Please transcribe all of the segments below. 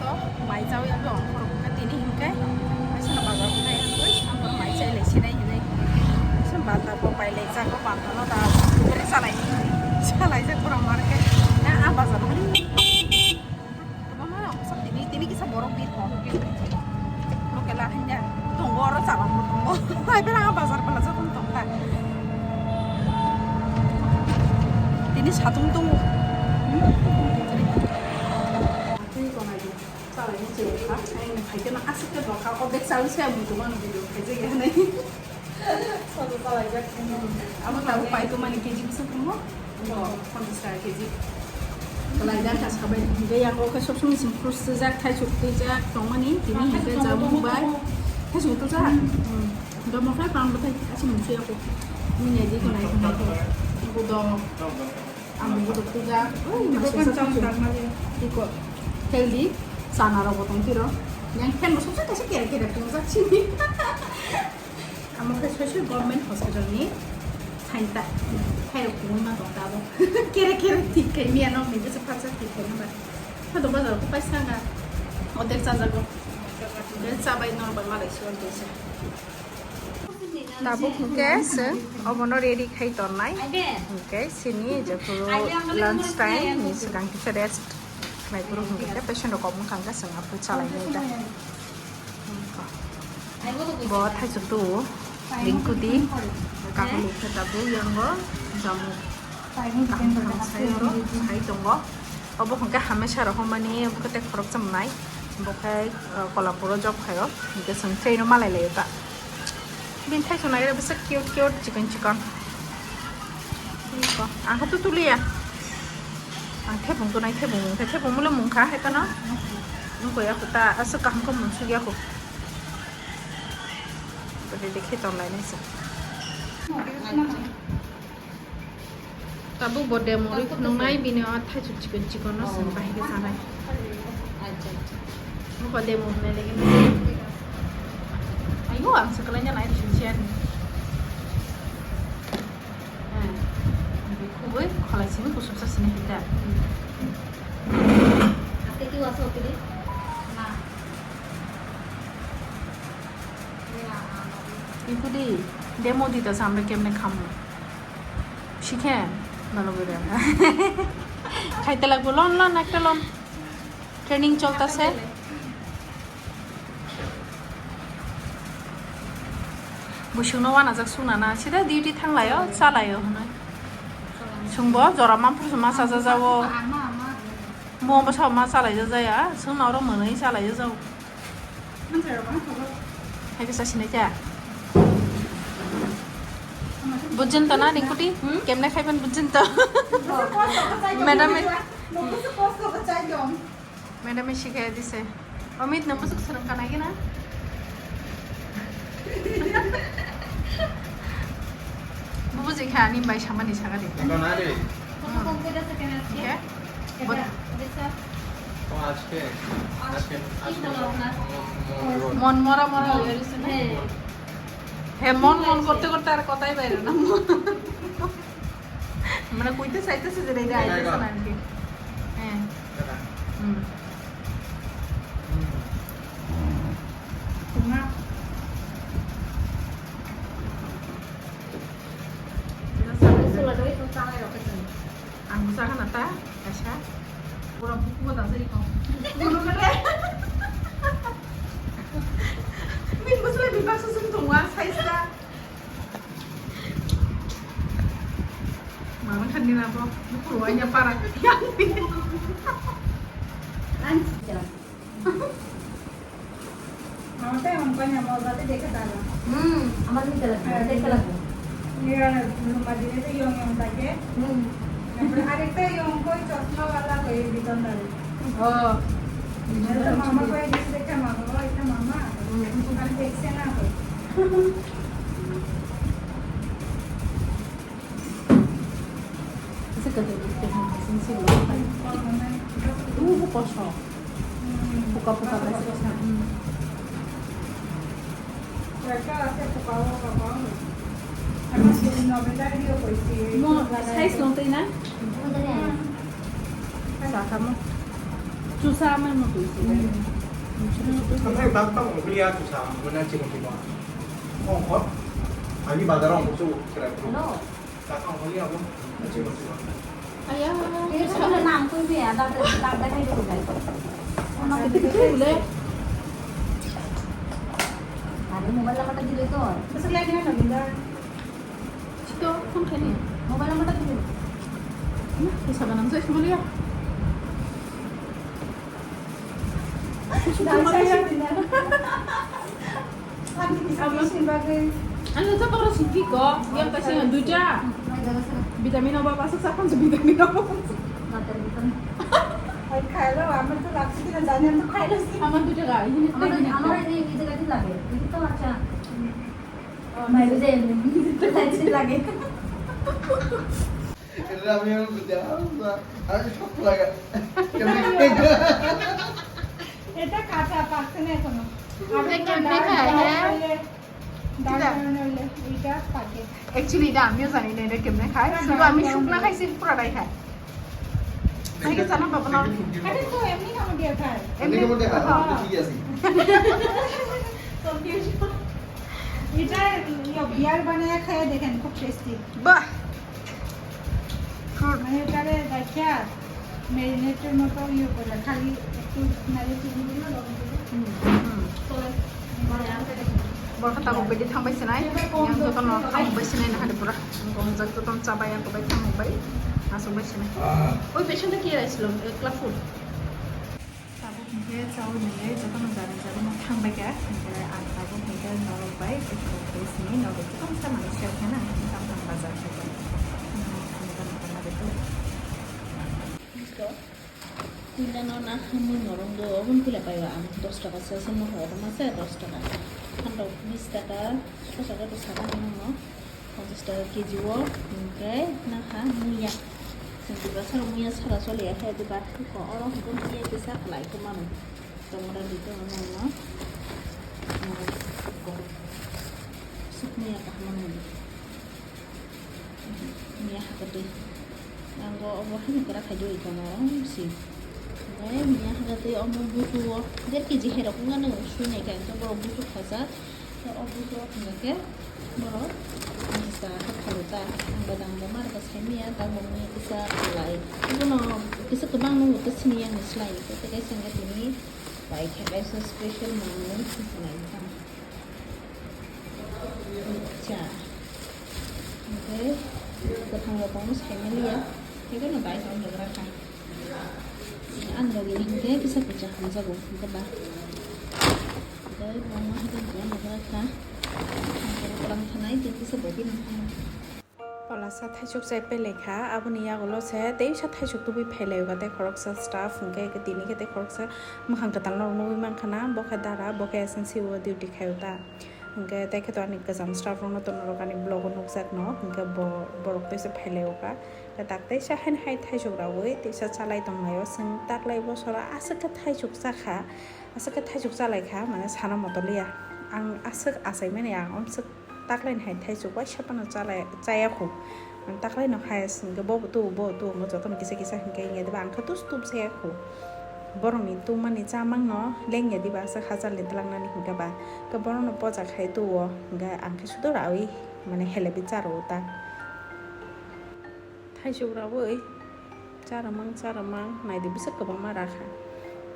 तो माइ जाऊ या दं खर'खौ दिनै हिंखाय सोरना बाजारखौ नायहांगोन आंबो माइ जायलायसे नायहैनाय सोर बाजारखौ बायलाय जाखौ बांधानो दा बोरै जालाय जाखौ मारखाय ना आं बाजाराव गोबां मा सब दिनै किसा बरफ बिर हरके लकेला हिंया दङ आरो जालांबो दङ आइबेला आं बाजारखौ जाखौ दंखा दिनै सादुं दङ Kayaknya asik kan loh, kalau obek selalu saya butuh mana video kayak gini. Satu kali aja. Kamu tahu pak itu mana keji bisa kamu? Oh, kondisi saya keji. Kalau ada kas kabar juga yang kau kesop semua simpul sejak thai cukti sejak kamu ni, ini hingga jam Mumbai, thai cukti sejak. Udah mau kayak pang betul, kasih muncul aku. Ini jadi kau naik naik tu, aku dah, ambil betul sejak. Oh, ini masih sejak. Ikut, healthy. Sana raw botong tiro. Yang kan masuk saja sih kira-kira tunggu sini. Amak special government hospital ni, Sainta, kayak rumah dokter tu. Kira-kira tiga ini anak ni tu cepat saja tiga ni. Kalau baca aku pasti sangat. Otak saja aku. Dan sabai normal Malaysia tu sih. Tabu guys, omonor ready kai tornai. Okay, sini je perlu lunch time ni sekarang kita rest. Mai puro hingga patient ko mong kangga sanga pu chalai ni da बहुत है तो link दी काको लोग था तब यंगो जामु high दंगो अब हमका हमेशा रहो मनी अब कते खरब जमनाय बखाय कोलापुरो जब खायो इनके संग ट्रेन मालाय लेता बिन थाय सनाय बस क्यूट क्यूट चिकन चिकन आंखौ तो तुलिया आं थेबुं तो नाय थेबुं थेबुं मुले मुंखा है कना नुगया खुता असो कामखौ मोनसुगिया खौ Boleh dikit online ni sih. Tabu bodem murid nungai bini atai cuci cikon nasi bahi ke sana. Mu bodem murid lagi ni. Ayo ang sekolahnya naik cucian. Kubur kalau sini kusuk sini kita. Apa itu asal pilih? Iku di demo di tas আমরা কেমনে খামু শিখেন ভালো করে খাইতে লাগবো loan loan একটা loan training চলতেছে বুশুনো ওয়ানা যাক সুনা না সিদা ডিউটি থাংলাयो চালাयो হনাय सुंबो जरा मानफोरसो मा साजा जावो मबा साव मा चालायो जाया सोनाव र मोनै चालायो जाव हाय गोसासिनाय जाया बुझन तो ना निकुटी केमने खाइबन बुझन तो मैडम शिखाया दिसे अमित नंबर से सरम काना के ना बुबु जे खा नि बाय सामानि सागा दे ना दे मन मरा मरा होइरिस ना हे मन मन करते करते আর কথাই বাইরে না মানে কইতে চাইতেছে যে রেডি আইতেছে না কি হ্যাঁ না ang usaha kan ata kasha pura buku ta sari ko buku kare min busle bibasa sun tungwa saisa mama kan nila po bukunya para yang lunch jalan mama teh umpanya mau berarti dekat ada amar ni jalan dekat lagu ya rumah dia itu yang tadi আরেকটা yung koi চশমা वाला koi biton dari oh mama koi দেখতে মামা এটা মামা আর দেখছে না koi ese que te sensible poco poco poco Mereka hace poco masih 90 dia posisi. Mau size lontrina? Sa kamu. চুষা আমার মতো হয়েছে 선생님 땀 올리야 주사 뭐냐 지금 이거 헛 아니 바다랑 무슨 그래 땀 올리하고 지금 আয়া এই সব নাম কইবি আদা দাদা খাই দেব যাই বলে আরে মোবাইল নাম্বারটা দিলে তো কিছু লাগে না নিদা তো ফোন খালি মোবাইল নাম্বারটা দিলে Bisa ka nang sa Somalia? Ano sa para sige ko? Yang kasi nga duja. Vitamin apa pasok sa kan sa vitamin apa? আর খাইলো আমার তো লাগছে কিনা জানি আমি তো খাইলাছি Aman duja ka. Ini আমার এই জায়গাতে লাগে কিন্তু তো আচ্ছা মাইরে যে তো খাইতে লাগে রামিও বুঝা আর সব লাগা এটা কাঁচা পাকছে না এখনো কেমনে খায়, হ্যাঁ? এইটা পাকে Actually, এটা আমিও জানি না এটা কেমনে খায়। শুধু আমি শুকনা খাইছি পুরাটাই খায়। নাকি জানো বাবা না? আরে তো এমনি কাম দিয়ে খায় এমনি মধ্যে খা ঠিক আছে এটা বিয়ার বানায় খায় দেখেন খুব টেস্টি বাহ! মানে এটারে দেখা ম্যারিনেটের মতো ইয়ে করে খালি একটু নাড়িয়ে চিনি দিল লবণ দিল Baka tahu bedi tambah senai, yang tu kan orang tambah senai nak ada pura. Kalau jak tu tam cabai yang kau tambah baik, masuk baik senai. Oh, besok nak kira Islam, club food. Tahu mungkin jauh ni, jauh kan jalan mau tambah ke, mungkin tahu mungkin norok baik, itu besi sini norok tu kan sama Malaysia kan, sama bazar tu. Hindi na hamon norong do abon pila paiwa am 10 টাকা sa sino ho masa 10 টাকা kando 20 টাকা 10 টাকা to sada no 50 টাকা KG wo okay na ha muya senti basar muya sara sole ya he de bat ko oro ko muya ke sa lai ko mano to mara dito no no ko suknya ka mano muya ha ko de nanggo obo ha kara khajo ikono si Đấy, mình ăn cái ông bún chua, rất kỳ gì hết đâu cũng ăn được suy này cái trong bún chua khá sát, ông bún chua thì cái bò, mình sẽ hấp thử ta, bây giờ mình mang cái xay mía, ta muốn cái sa lại, cái nó cái sa kebang nó cái xay mía này lại, cái sang cái ini, baik cái sa special mana cái này ta, chả, ok, cái thằng nó bóng xay mía, cái nó baik không được ra khai. Ăn rồi thì cái bisa pecah bisa bu, kita bah. Dari mama itu jangan berkata, kalau kurang tanah itu bisa bagi nanti. Palasa thajok sai pe lekha abuni ya golo se tei sa thajok tu bi phele ga te khorok sa staff nge ke tini ke te khorok sa makhang ka tan lo no bi man khana bokha dara bokha esensi wo duty khayuta nge te ke to ani ka jam staff ro no to no ka ni blog no sak no nge borok te se phele ga ta tak te sa hen hai thajok ra we te sa chalai tong layo sing tak lai bo sora asak ka thajok sa kha asak ka thajok sa lai kha mane sana motolia ang asak asai mene ang om sak tak lain hai thai chu wai chapa na chaya khu an tak lain no hai sin ga bo tu mo cho ton kisa kisa hin kai nge de bang khatus tup se khu borong ni tu mani chamang no leng ye di ba sa khazal le tlang na ni hin ga ba ka borong no po ja khai tu wo ga ang kha su do rawi mane hele bi charo ta thai chu ra woi charamang nai de bisa ka ba ma ra kha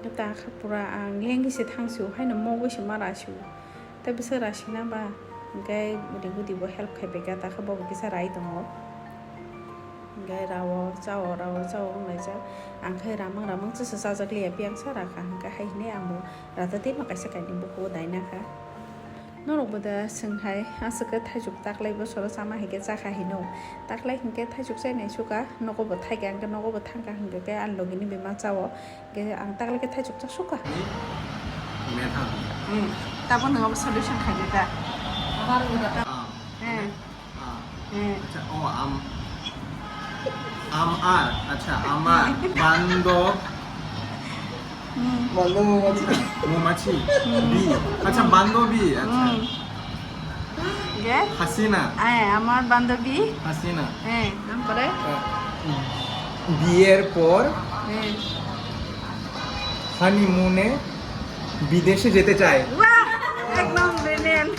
ga ta kha pura ang leng gi se thang su hai na mo wi shi ma ra shu ta bisa ra shi na ba Gai budi bo help khai bega ta khabo kisa rai tongo gai rawo chao ngai cha ang khai ramang chu sa jak le piang sa ra kha ka hai ne amu ra ta ti ma ka sa kai ni bu ko dai na kha no ro boda sing hai asaka thaijuk tak lai bo soro sama he ke cha kha hi no tak lai hin ke thaijuk sai nei chu ka no ko bo thai gang ka no ko bo thang ka hin ke an lo gini be ma chawo ke ang tak lai ke thaijuk cha su ka मैं था ta bo no solution khai da আবার ওই কথা अच्छा ओ आम are अच्छा आमार बांधव मौमाছি बी अच्छा बांधवी अच्छा गे হাসিনা আমার বান্ধবী হাসিনা তারপরে বিয়ের পর হানিমুনে বিদেশে যেতে চায়। Wah, ekdom brilliant.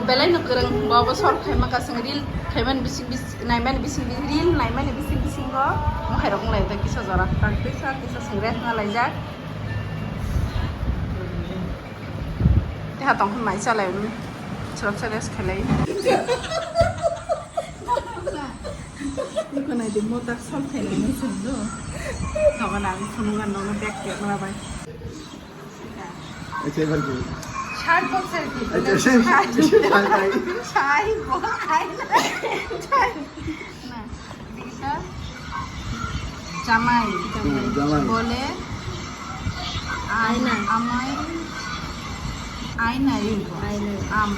Belai nak kerang bawa sol kai maka seng reel kaiman bising naiman bising reel naiman bising go mau hai rong lai ta kisa zara tak kisa sengret na lai jak dia tong mai cha lai chok cha les khalai ko nai de mo tak sol kai lai ni seng do no na sunungan no back ke na bai আচ্ছা এবার কি shirt বক্সের কি আচ্ছা শাড়ি না দিটা জামাই বলে আয়না আমায় আয়না আম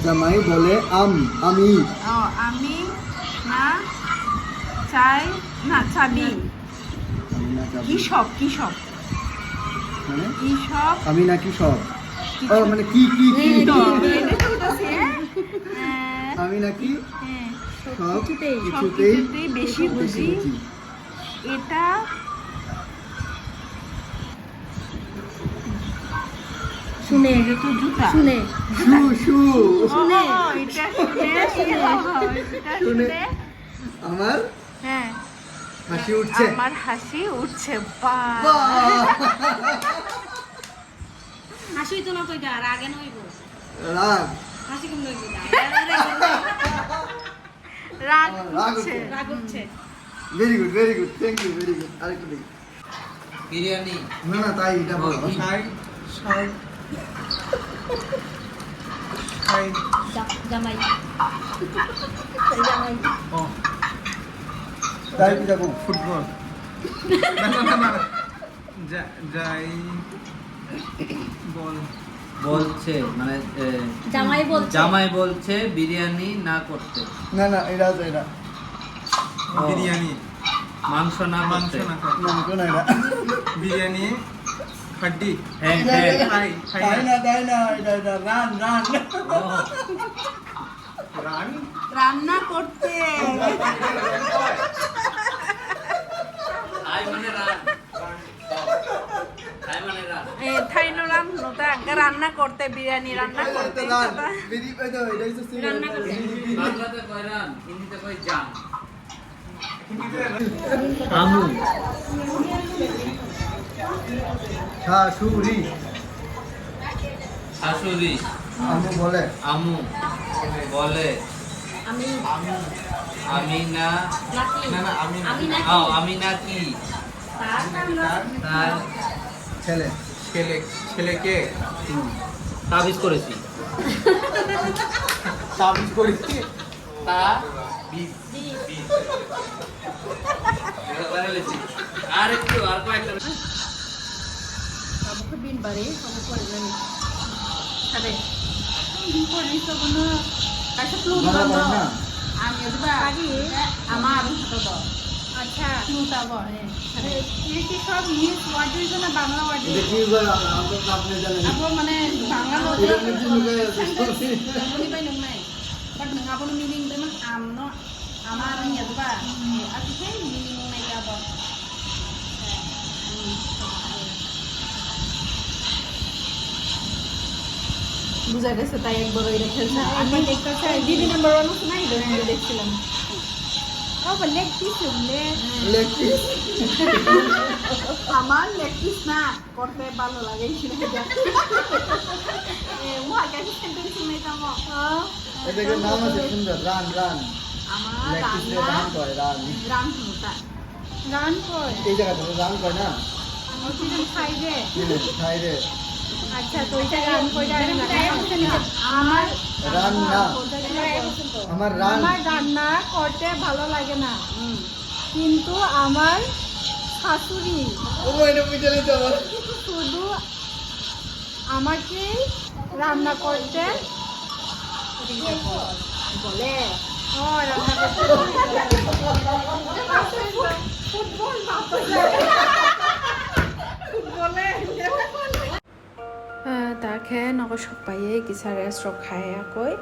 জামাই বলে আমি আমি না চাই না চাবি কিসব মানে কিসব আমি নাকি সব ও মানে কি আমি নাকি সব কিছুতেই বেশি বুঝি এটা শুনে তো জুতা শুনে শুনে এটা শুনে আমার হ্যাঁ হাসি উঠছে আমার হাসি উঠছে বাহ হাসি তো না কইটা রাগে নইব রাগ হাসি কম নইব রাগ রাগ উঠছে very good thank you very good আরেকটু দিই বিরিয়ানি না তাই এটা বলো জামাই তাই কি দেখো ফুটবল যাই বল বলছে মানে জামাই বলছে বিরিয়ানি না করতে না এটা ও, বিরিয়ানি মাংস না মাংস করতে না খাই না কোন এটা বিরিয়ানি হাড্ডি হ্যাঁ খাই তাই না এটা রান ও, রান রান্না করতে খাই মানে রান খাই মানে রান থাইনো রান্না করতে বিরিয়ানি রান্না করতে বাংলাতে কয় রান হিন্দিতে কয় জান আমু শাশুড়ি শাশুড়ি আমু বলে আমু বলে আমি না আমি নাকি তার ছেলে ছেলেকে তাবিজ করেছি তাবিজ করেছি তা আর একটু আর কয়েকটা Aku bin bare, kamu kuat lagi. Ada. Kuat ni sebenarnya. Kasih peluk বাবা dulu. না Ami itu bah. Lagi. Ama harus satu dong. আচ্ছা Peluk tak boleh. এই কি সব ইংলিশ ওয়ার্ড হইছে না বাংলা ওয়ার্ড এটা কি বলে আমরা আপনি জানেন Aku mana bangga loh. এটা কি লুকাই আছে Kamu ni banyak mai. But aku ni meaning memang amno. Ama orang ya tu bah. Aku sih meaning mai apa? বুঝা গেছে তাই একবার ওই রেখেছে একবার দেখতে চাই দিদি নাম্বার 1 আছে না এটা দেখছিলাম ও লেগ পিস লেগ পিস আমার লেগ পিস না করতে ভালো লাগে সেটা ও আগে সেন্টেন্স শুনাইতাম এটাকে নাম আছে সুন্দর রান আমার লেগ পিস রে রান করে রান রান শুনতা গান কই এই জায়গাটা রান করে না ও কি খাই দে খাই রে আচ্ছা তো এটা গান কই জানি না আমার রান না আমার রান আমার রান্না করতে ভালো লাগে না কিন্তু আমার শাশুড়ি ও এটা বুঝলে তো শুধু আমাকে রান্না করতে বলে ও রান্না করতে বলে তা khe nogo sokpaye kisa restaurant khaya koi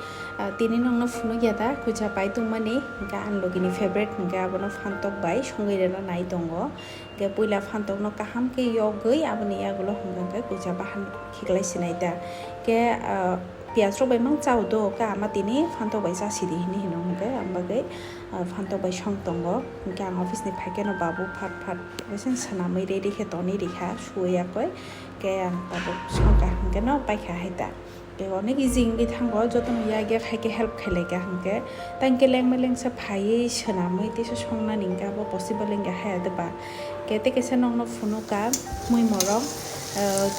tini nongno funo gyada kuja pai tungmani ga an logini favorite ga abono phantok bai songai rena nai tongo ge puila phantok no kaham ke yogoi aboni yagulo hongga kuja bahan khiklai sinaita ke pias ro bai mang chau do ka ama tini phantok bai sa sidi hini hinong ge ambagai phantok bai song tongo ke ang office ni phaike no babu phat phat besen sanamai ready khe toni rikha suya koi ke ang babu songka hingke no paikha haita ke onek jing bi thango jotono ya ge khaike help khele ga hingke tangke leng meleng sa phai sanamai te so songna ningka bo possible nge ha de ba ke te kesa nong no funo ka mui morong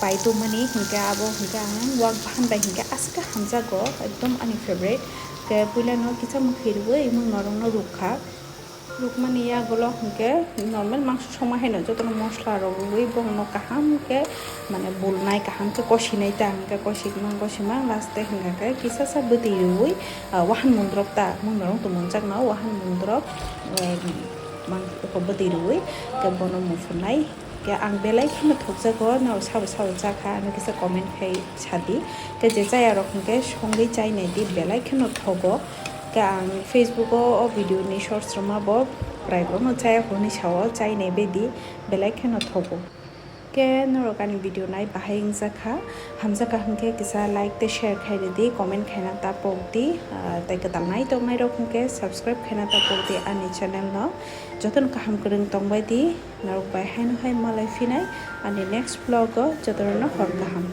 pai tu mani hingke abo hingke ang wak bahan bai hingke aska hamza go ekdom ani favorite ke puila no kicha mukhirwe mung norong no rukha rukmani ya gulo hingke normal mangso soma haino jotono mosla rogui bong no kaham ke mane bulnai kaham ke kosinai ta hingke kosikmang kosimang laste hingke ke kisa sa beti rui wahan mundrok ta mung norong tu munjak no wahan mundrok mang ko beti rui ke bono mufunai ke ang belai khina thokja go na sabu jakha ani kisa comment khai chadi ke je jaya rok hingke songai chai nei di belai khina thogo ke ang Facebook o video ni shorts roma bo private no chai honi sawo chai nei bedi belai khina thogo ke norokani video nai bahing jakha hamjaka hingke kisa like te share khai di comment khaina ta pokdi tai ka talnai tongnai rok hingke subscribe khaina ta pokdi ani channel no joton kaham kurung tongbai di narok bai haino hai malai finai ani next vlog o joton no hor kaham